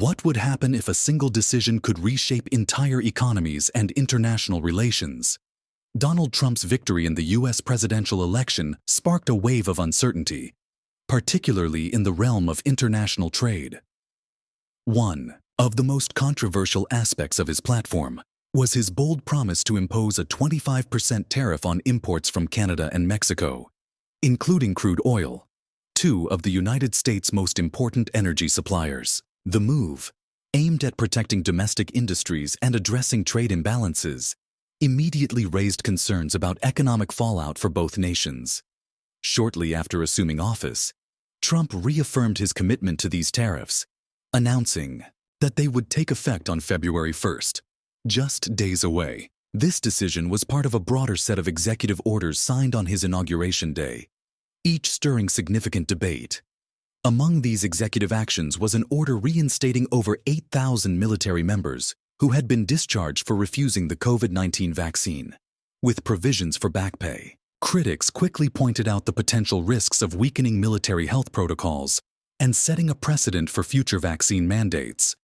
What would happen if a single decision could reshape entire economies and international relations? Donald Trump's victory in the U.S. presidential election sparked a wave of uncertainty, particularly in the realm of international trade. One of the most controversial aspects of his platform was his bold promise to impose a 25% tariff on imports from Canada and Mexico, including crude oil, two of the United States' most important energy suppliers. The move, aimed at protecting domestic industries and addressing trade imbalances, immediately raised concerns about economic fallout for both nations. Shortly after assuming office, Trump reaffirmed his commitment to these tariffs, announcing that they would take effect on February 1st, just days away. This decision was part of a broader set of executive orders signed on his inauguration day, each stirring significant debate. Among these executive actions was an order reinstating over 8,000 military members who had been discharged for refusing the COVID-19 vaccine, with provisions for back pay. Critics quickly pointed out the potential risks of weakening military health protocols and setting a precedent for future vaccine mandates.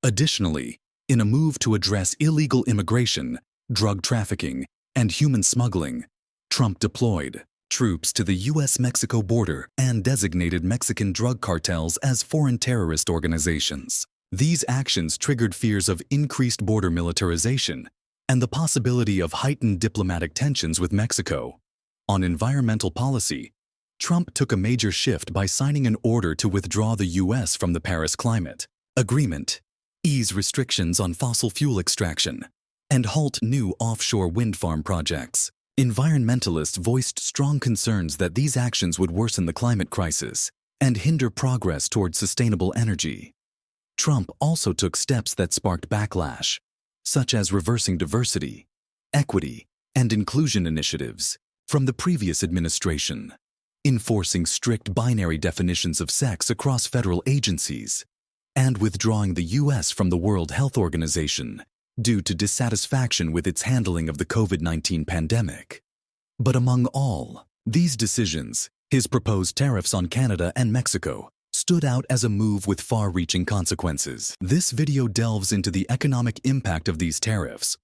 Additionally, in a move to address illegal immigration, drug trafficking, and human smuggling, Trump deployed troops to the U.S.-Mexico border and designated Mexican drug cartels as foreign terrorist organizations. These actions triggered fears of increased border militarization and the possibility of heightened diplomatic tensions with Mexico. On environmental policy, Trump took a major shift by signing an order to withdraw the U.S. from the Paris Climate Agreement, ease restrictions on fossil fuel extraction, and halt new offshore wind farm projects. Environmentalists voiced strong concerns that these actions would worsen the climate crisis and hinder progress toward sustainable energy. Trump also took steps that sparked backlash, such as reversing diversity, equity, and inclusion initiatives from the previous administration, enforcing strict binary definitions of sex across federal agencies, and withdrawing the U.S. from the World Health Organization due to dissatisfaction with its handling of the COVID-19 pandemic. But among all these decisions, his proposed tariffs on Canada and Mexico stood out as a move with far-reaching consequences. This video delves into the economic impact of these tariffs,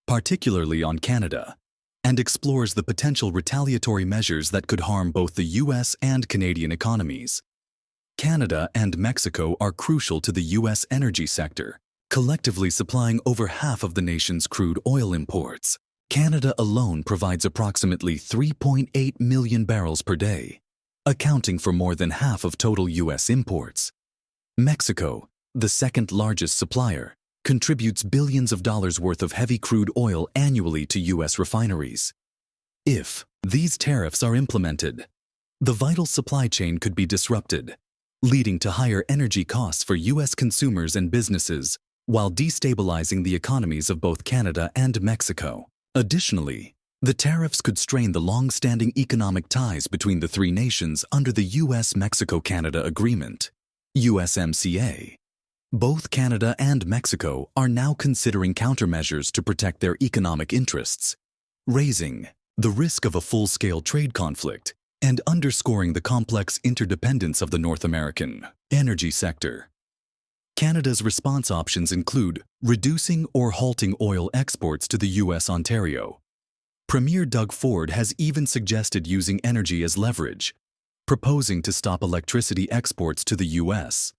particularly on Canada, and explores the potential retaliatory measures that could harm both the U.S. and Canadian economies. Canada and Mexico are crucial to the U.S. energy sector, collectively supplying over half of the nation's crude oil imports. Canada alone provides approximately 3.8 million barrels per day, accounting for more than half of total U.S. imports. Mexico, the second largest supplier, contributes billions of dollars worth of heavy crude oil annually to U.S. refineries. If these tariffs are implemented, the vital supply chain could be disrupted, leading to higher energy costs for U.S. consumers and businesses, while destabilizing the economies of both Canada and Mexico. Additionally, the tariffs could strain the long-standing economic ties between the three nations under the U.S.-Mexico-Canada Agreement, USMCA. Both Canada and Mexico are now considering countermeasures to protect their economic interests, raising the risk of a full-scale trade conflict and underscoring the complex interdependence of the North American energy sector. Canada's response options include reducing or halting oil exports to the U.S. Ontario. Premier Doug Ford has even suggested using energy as leverage, proposing to stop electricity exports to the U.S.,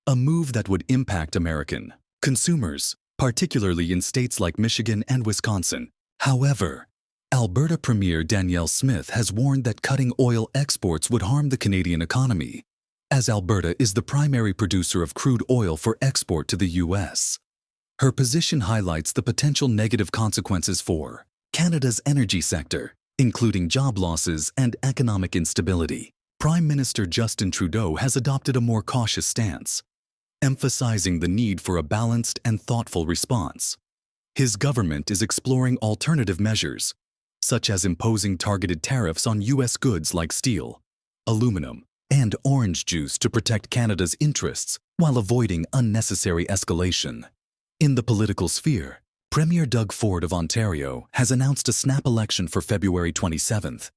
a move that would impact American consumers, particularly in states like Michigan and Wisconsin. However, Alberta Premier Danielle Smith has warned that cutting oil exports would harm the Canadian economy, as Alberta is the primary producer of crude oil for export to the U.S. Her position highlights the potential negative consequences for Canada's energy sector, including job losses and economic instability. Prime Minister Justin Trudeau has adopted a more cautious stance, emphasizing the need for a balanced and thoughtful response. His government is exploring alternative measures, such as imposing targeted tariffs on U.S. goods like steel, aluminum, and orange juice to protect Canada's interests while avoiding unnecessary escalation. In the political sphere, Premier Doug Ford of Ontario has announced a snap election for February 27th,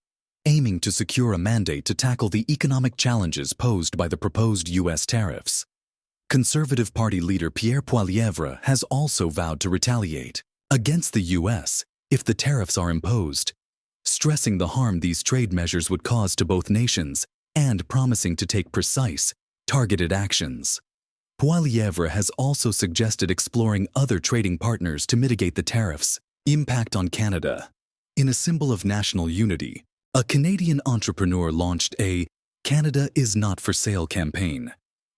aiming to secure a mandate to tackle the economic challenges posed by the proposed U.S. tariffs. Conservative Party leader Pierre Poilievre has also vowed to retaliate against the U.S. if the tariffs are imposed, stressing the harm these trade measures would cause to both nations and promising to take precise, targeted actions. Poilievre has also suggested exploring other trading partners to mitigate the tariffs' impact on Canada. In a symbol of national unity, a Canadian entrepreneur launched a "Canada is not for sale" campaign,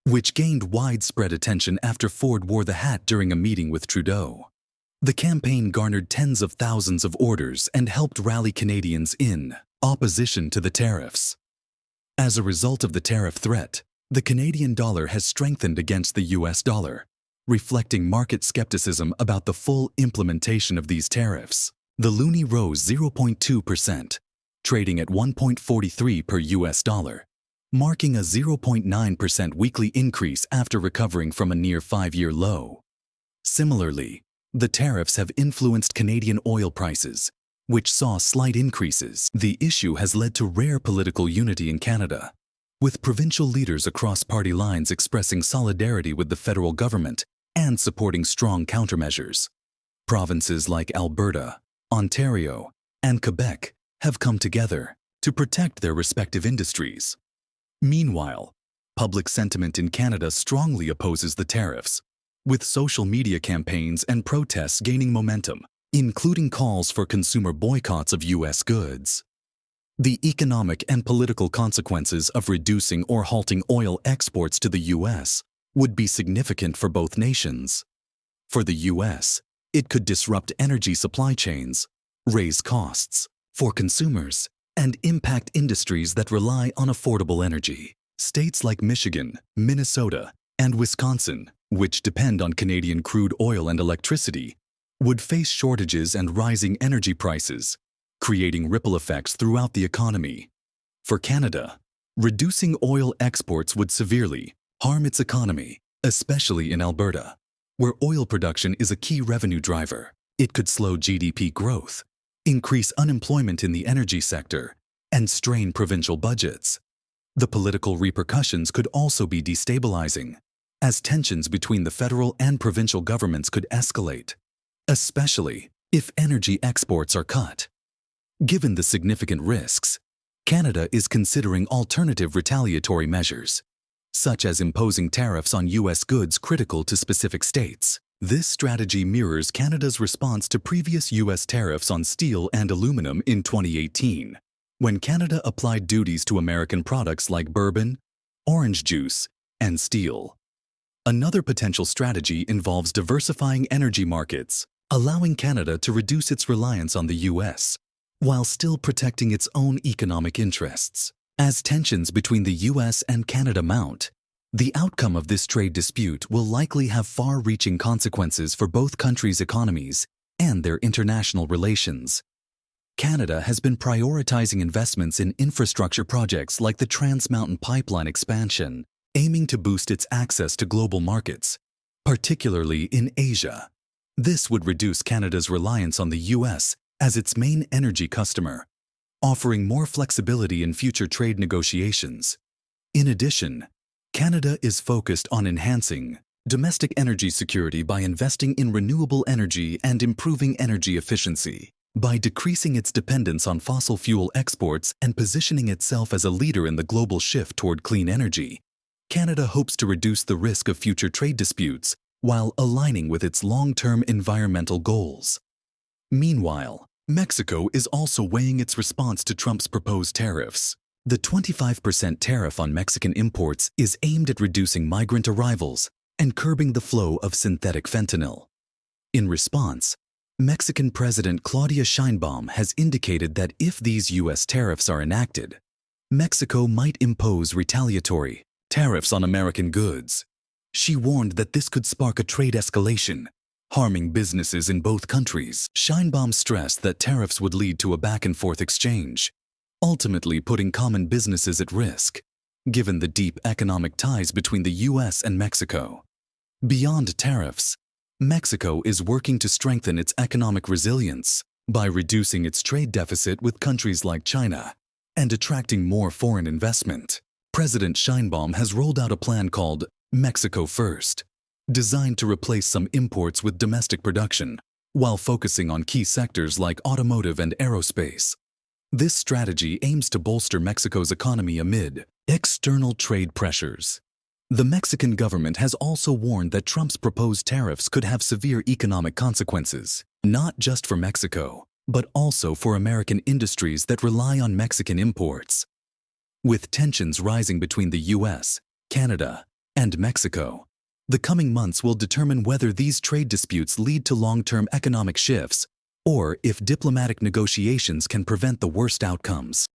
which gained widespread attention after Ford wore the hat during a meeting with Trudeau. The campaign garnered tens of thousands of orders and helped rally Canadians in opposition to the tariffs. As a result of the tariff threat, the Canadian dollar has strengthened against the US dollar, reflecting market skepticism about the full implementation of these tariffs. The loonie rose 0.2%, trading at 1.43 per US dollar, marking a 0.9% weekly increase after recovering from a near 5-year low. Similarly, the tariffs have influenced Canadian oil prices, which saw slight increases. The issue has led to rare political unity in Canada, with provincial leaders across party lines expressing solidarity with the federal government and supporting strong countermeasures. Provinces like Alberta, Ontario, and Quebec have come together to protect their respective industries. Meanwhile, public sentiment in Canada strongly opposes the tariffs, with social media campaigns and protests gaining momentum, including calls for consumer boycotts of U.S. goods. The economic and political consequences of reducing or halting oil exports to the U.S. would be significant for both nations. For the U.S., it could disrupt energy supply chains, raise costs for consumers, and impact industries that rely on affordable energy. States like Michigan, Minnesota, and Wisconsin, which depend on Canadian crude oil and electricity, would face shortages and rising energy prices, creating ripple effects throughout the economy. For Canada, reducing oil exports would severely harm its economy, especially in Alberta, where oil production is a key revenue driver. It could slow GDP growth, increase unemployment in the energy sector, and strain provincial budgets. The political repercussions could also be destabilizing, as tensions between the federal and provincial governments could escalate, especially if energy exports are cut. Given the significant risks, Canada is considering alternative retaliatory measures, such as imposing tariffs on U.S. goods critical to specific states. This strategy mirrors Canada's response to previous U.S. tariffs on steel and aluminum in 2018, when Canada applied duties to American products like bourbon, orange juice, and steel. Another potential strategy involves diversifying energy markets, allowing Canada to reduce its reliance on the U.S., while still protecting its own economic interests. As tensions between the U.S. and Canada mount, the outcome of this trade dispute will likely have far-reaching consequences for both countries' economies and their international relations. Canada has been prioritizing investments in infrastructure projects like the Trans Mountain Pipeline expansion, aiming to boost its access to global markets, particularly in Asia. This would reduce Canada's reliance on the U.S. as its main energy customer, offering more flexibility in future trade negotiations. In addition, Canada is focused on enhancing domestic energy security by investing in renewable energy and improving energy efficiency. By decreasing its dependence on fossil fuel exports and positioning itself as a leader in the global shift toward clean energy, Canada hopes to reduce the risk of future trade disputes while aligning with its long-term environmental goals. Meanwhile, Mexico is also weighing its response to Trump's proposed tariffs. The 25% tariff on Mexican imports is aimed at reducing migrant arrivals and curbing the flow of synthetic fentanyl. In response, Mexican President Claudia Sheinbaum has indicated that if these U.S. tariffs are enacted, Mexico might impose retaliatory tariffs on American goods. She warned that this could spark a trade escalation, harming businesses in both countries. Sheinbaum stressed that tariffs would lead to a back-and-forth exchange, ultimately putting common businesses at risk, given the deep economic ties between the U.S. and Mexico. Beyond tariffs, Mexico is working to strengthen its economic resilience by reducing its trade deficit with countries like China and attracting more foreign investment. President Sheinbaum has rolled out a plan called Mexico First, designed to replace some imports with domestic production, while focusing on key sectors like automotive and aerospace. This strategy aims to bolster Mexico's economy amid external trade pressures. The Mexican government has also warned that Trump's proposed tariffs could have severe economic consequences, not just for Mexico, but also for American industries that rely on Mexican imports. With tensions rising between the US, Canada, and Mexico, the coming months will determine whether these trade disputes lead to long-term economic shifts or if diplomatic negotiations can prevent the worst outcomes.